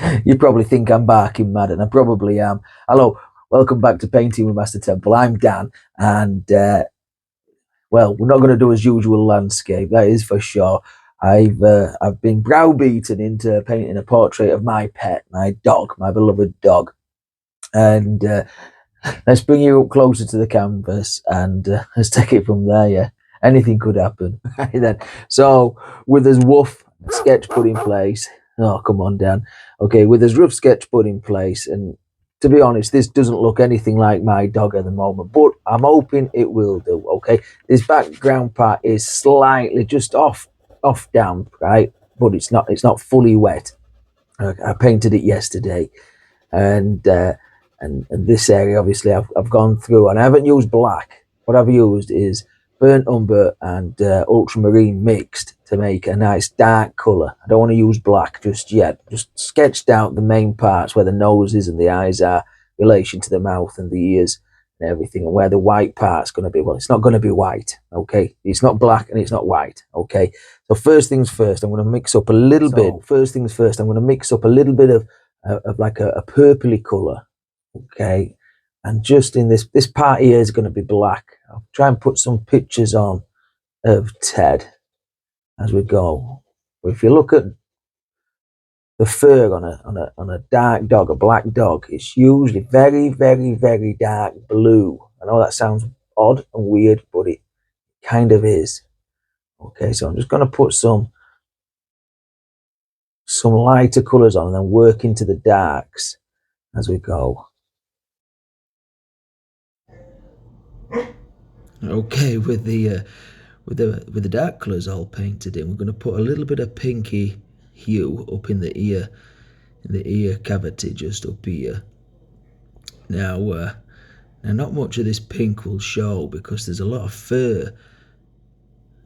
You probably think I'm barking mad, and I probably am. Hello, welcome back to Painting with Master Temple. I'm Dan, and well, we're not going to do as usual landscape, that is for sure. I've been browbeaten into painting a portrait of my pet, my dog, my beloved dog, and let's bring you up closer to the canvas and let's take it from there. Yeah, anything could happen. Then, so with his rough sketch put in place. Oh, come on, Dan. Okay, with his rough sketch put in place, and to be honest, this doesn't look anything like my dog at the moment, but I'm hoping it will do. Okay, this background part is slightly just off damp, right? But it's not fully wet. I painted it yesterday, and and this area obviously I've gone through, and I haven't used black. What I've used is burnt umber and ultramarine mixed to make a nice dark colour. I don't want to use black just yet. Just sketched out the main parts where the nose is and the eyes are, relation to the mouth and the ears and everything, and where the white part's going to be. Well, it's not going to be white, okay? It's not black and it's not white, okay? So first things first, I'm going to mix up a little bit. First things first, I'm going to mix up a little bit of like a purpley colour, okay? And just in this part here is going to be black. I'll try and put some pictures on of Ted as we go. But if you look at the fur on a dark dog, a black dog, it's usually very, very, very dark blue. I know that sounds odd and weird, but it kind of is. Okay, so I'm just going to put some lighter colours on and then work into the darks as we go. Okay, with the dark colours all painted in, we're going to put a little bit of pinky hue up in the ear cavity just up here. Now not much of this pink will show because there's a lot of fur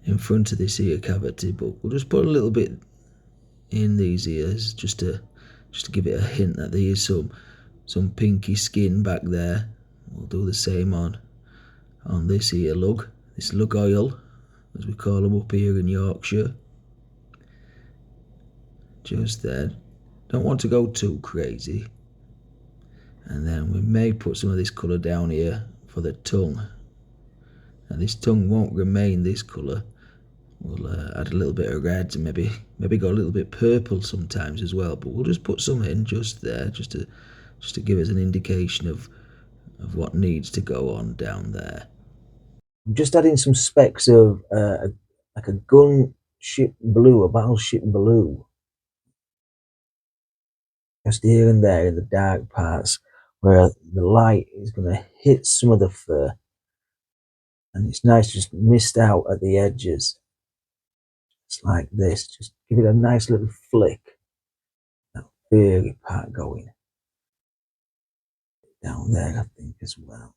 in front of this ear cavity, but we'll just put a little bit in these ears just to give it a hint that there is some pinky skin back there. We'll do the same on this ear lug, this lug oil, as we call them up here in Yorkshire. Just there. Don't want to go too crazy. And then we may put some of this colour down here for the tongue. And this tongue won't remain this colour. We'll add a little bit of red and maybe go a little bit purple sometimes as well. But we'll just put some in just there, just to give us an indication of what needs to go on down there. I'm just adding some specks of like a gunship blue, a battleship blue, just here and there in the dark parts where the light is going to hit some of the fur, and it's nice just mist out at the edges. It's like this, just give it a nice little flick. That furry part going down there, I think, as well.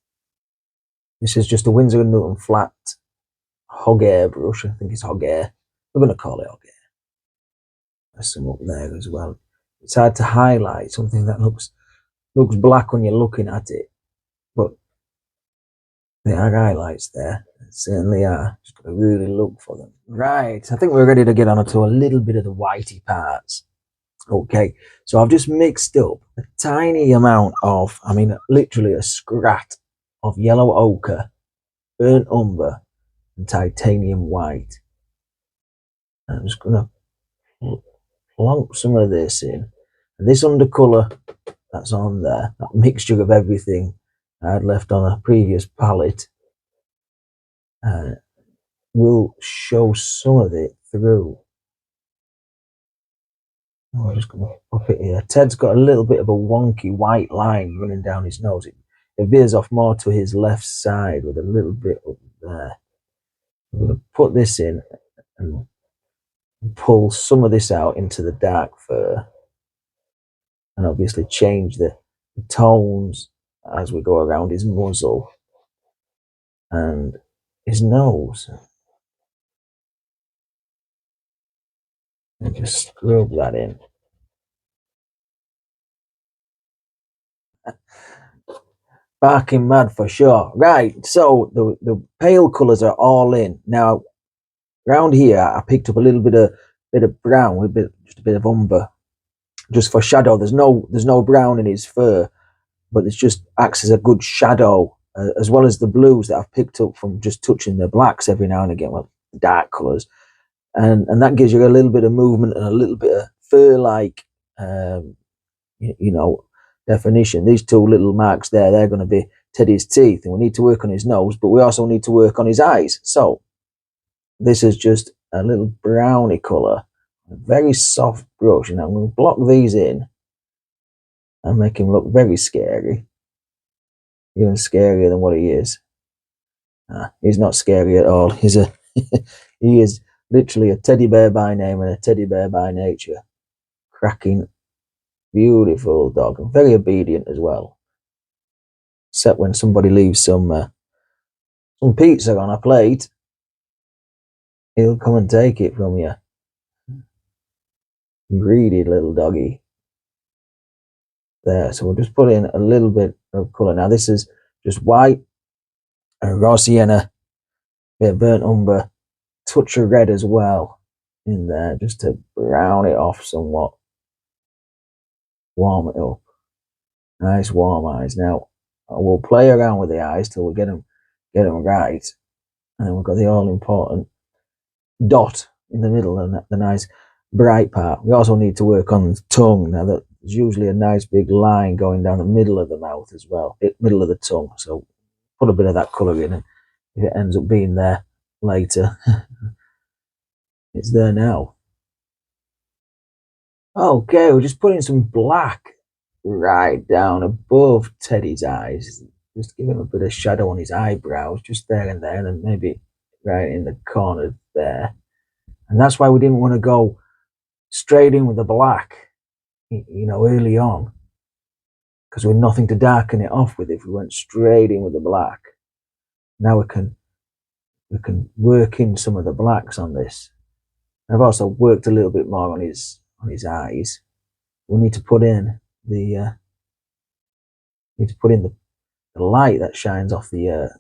This is just a Winsor & Newton flat hog air brush. I think it's hog air. We're going to call it hog air. There's some up there as well. It's hard to highlight something that looks black when you're looking at it, but there are highlights there. There certainly are. Just got to really look for them. Right, I think we're ready to get on to a little bit of the whitey parts. Okay, so I've just mixed up a tiny amount of, I mean, literally a scrat of yellow ochre, burnt umber, and titanium white. And I'm just going to plonk some of this in. And this undercolour that's on there, that mixture of everything I had left on a previous palette, will show some of it through. I'm just going to pop it here. Ted's got a little bit of a wonky white line running down his nose. It veers off more to his left side with a little bit up there. I'm going to put this in and pull some of this out into the dark fur, and obviously change the tones as we go around his muzzle and his nose. And just scrub that in. Barking mad for sure. Right, so the pale colours are all in. Now, around here, I picked up a little bit of brown, just a bit of umber, just for shadow. There's no brown in his fur, but it just acts as a good shadow, as well as the blues that I've picked up from just touching the blacks every now and again. Well, dark colours, and that gives you a little bit of movement and a little bit of fur-like, um, you know, definition. These two little marks there, they're going to be Teddy's teeth, and we need to work on his nose, but we also need to work on his eyes. So this is just a little browny colour, a very soft brush, and I'm going to block these in and make him look very scary, even scarier than what he is. He's not scary at all. He is literally a teddy bear by name and a teddy bear by nature. Cracking, beautiful dog, and very obedient as well. Except when somebody leaves some pizza on a plate, he'll come and take it from you. Greedy little doggy. There, so we'll just put in a little bit of colour. Now this is just white and raw sienna, bit of burnt umber, touch of red as well in there, just to brown it off somewhat, warm it up. Nice warm eyes. Now we'll play around with the eyes till we get them right, and then we've got the all important dot in the middle and the nice bright part. We also need to work on the tongue. Now there's usually a nice big line going down the middle of the mouth as well, middle of the tongue. So put a bit of that colour in, and if it ends up being there later, it's there now. Okay, we're just putting some black right down above Teddy's eyes. Just give him a bit of shadow on his eyebrows, just there and there, and then maybe right in the corner there. And that's why we didn't want to go straight in with the black, early on, because we had nothing to darken it off with if we went straight in with the black. Now we can work in some of the blacks on this. I've also worked a little bit more on his eyes. We need to put in the light that shines off the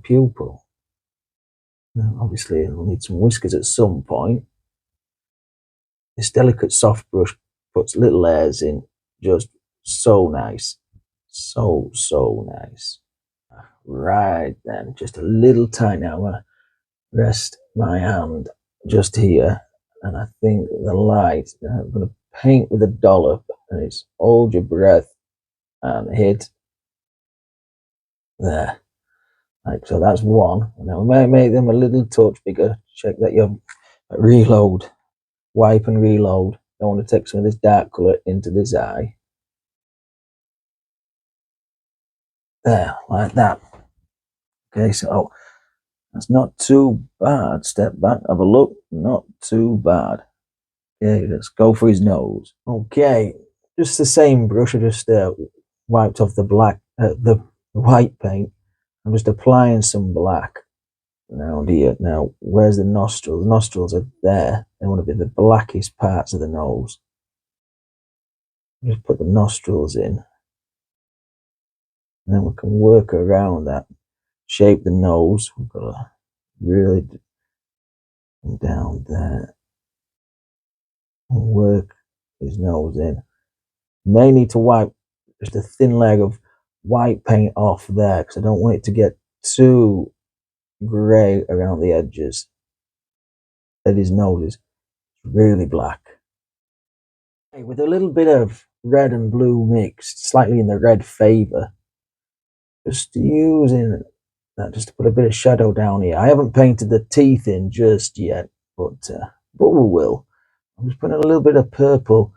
pupil. Now, obviously, we'll need some whiskers at some point. This delicate soft brush puts little hairs in, just so nice, so nice. Right then, just a little tiny. Now I'm gonna rest my hand just here, and I think the light. I'm gonna paint with a dollop, and it's hold your breath and hit there. Like so, that's one. Now we might make them a little touch bigger. Check that you reload, wipe and reload. I want to take some of this dark colour into this eye. There, like that. Okay, so that's not too bad. Step back, have a look. Not too bad. Okay, let's go for his nose. Okay, just the same brush. I just wiped off the white paint. I'm just applying some black. Now, where's the nostrils? The nostrils are there. They want to be the blackest parts of the nose. Just put the nostrils in. And then we can work around that. Shape the nose. We've got to really down there. And work his nose in. May need to wipe just a thin layer of white paint off there, because I don't want it to get too grey around the edges. That his nose is really black. Okay, with a little bit of red and blue mixed, slightly in the red favour, just using that just to put a bit of shadow down here. I haven't painted the teeth in just yet, but we will. I'm just putting a little bit of purple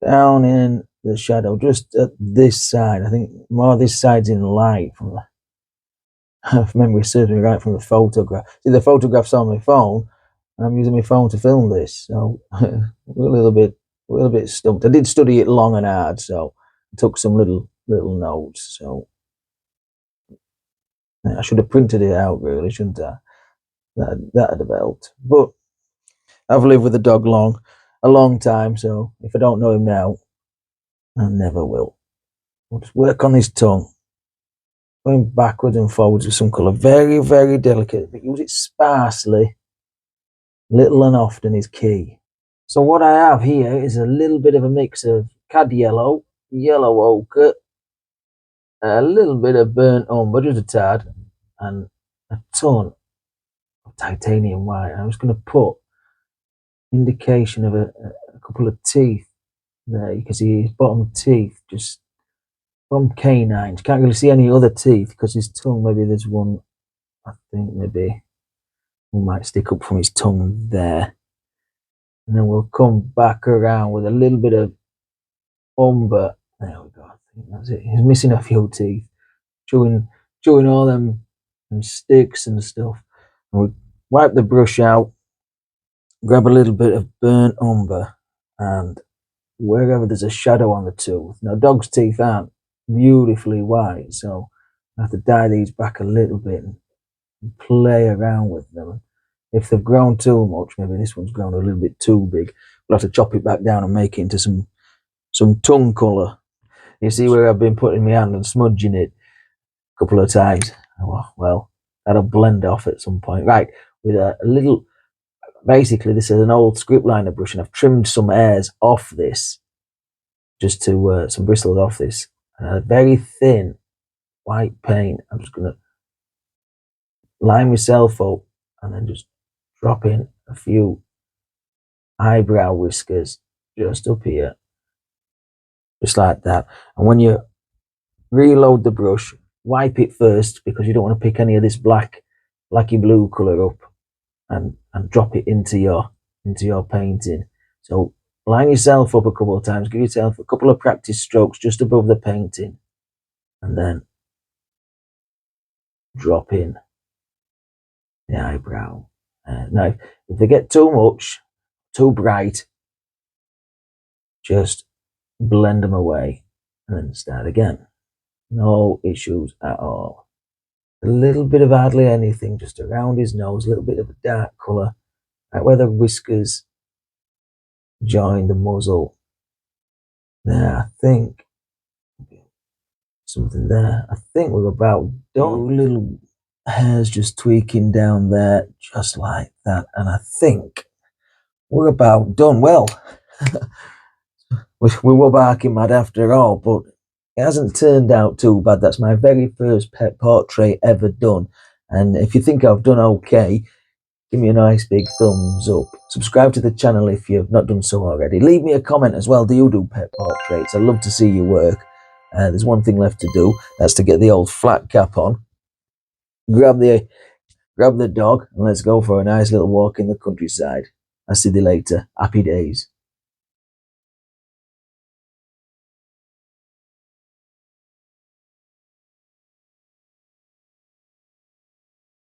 down in the shadow, just at this side. I think more this side's in light from the, if memory serves me right, from the photograph. See, the photograph's on my phone, and I'm using my phone to film this, so we're a little bit stumped. I did study it long and hard, so I took some little notes. So I should have printed it out, really, shouldn't I? That'd have helped. But I've lived with the dog a long time, so if I don't know him now, I never will. We'll just work on his tongue, going backwards and forwards with some colour. Very, very delicate, but use it sparsely. Little and often is key. So what I have here is a little bit of a mix of cad yellow, yellow ochre, a little bit of burnt umber, just a tad, and a ton of titanium white. I'm just going to put indication of a couple of teeth there. You can see his bottom teeth, just from canines. Can't really see any other teeth because his tongue, maybe there's one, I think maybe one might stick up from his tongue there. And then we'll come back around with a little bit of umber. There we go. I think that's it. He's missing a few teeth. Chewing all them sticks and stuff. And we wipe the brush out, grab a little bit of burnt umber, and wherever there's a shadow on the tooth. Now, dog's teeth aren't beautifully white, so I have to dye these back a little bit and play around with them. If they've grown too much, maybe this one's grown a little bit too big, we'll have to chop it back down and make it into some tongue colour. You see where I've been putting my hand and smudging it a couple of times. Well, that'll blend off at some point. Right, with a little, basically this is an old script liner brush and I've trimmed some hairs off this, just to, some bristles off this. And a very thin white paint, I'm just going to line myself up and then just drop in a few eyebrow whiskers just up here, just like that. And when you reload the brush, wipe it first because you don't want to pick any of this blacky blue colour up and drop it into your painting. So line yourself up a couple of times, give yourself a couple of practice strokes just above the painting, and then drop in the eyebrow. Now, if they get too much, too bright, just blend them away and then start again. No issues at all. A little bit of hardly anything just around his nose, a little bit of a dark colour, right where the whiskers join the muzzle. There, I think something there. I think we're about done. Little hairs just tweaking down there, just like that. And I think we're about done. Well, we were barking mad after all, but it hasn't turned out too bad. That's my very first pet portrait ever done. And if you think I've done okay, give me a nice big thumbs up. Subscribe to the channel if you've not done so already. Leave me a comment as well. Do you do pet portraits? I'd love to see your work. There's one thing left to do. That's to get the old flat cap on. Grab the dog and let's go for a nice little walk in the countryside. I'll see you later. Happy days.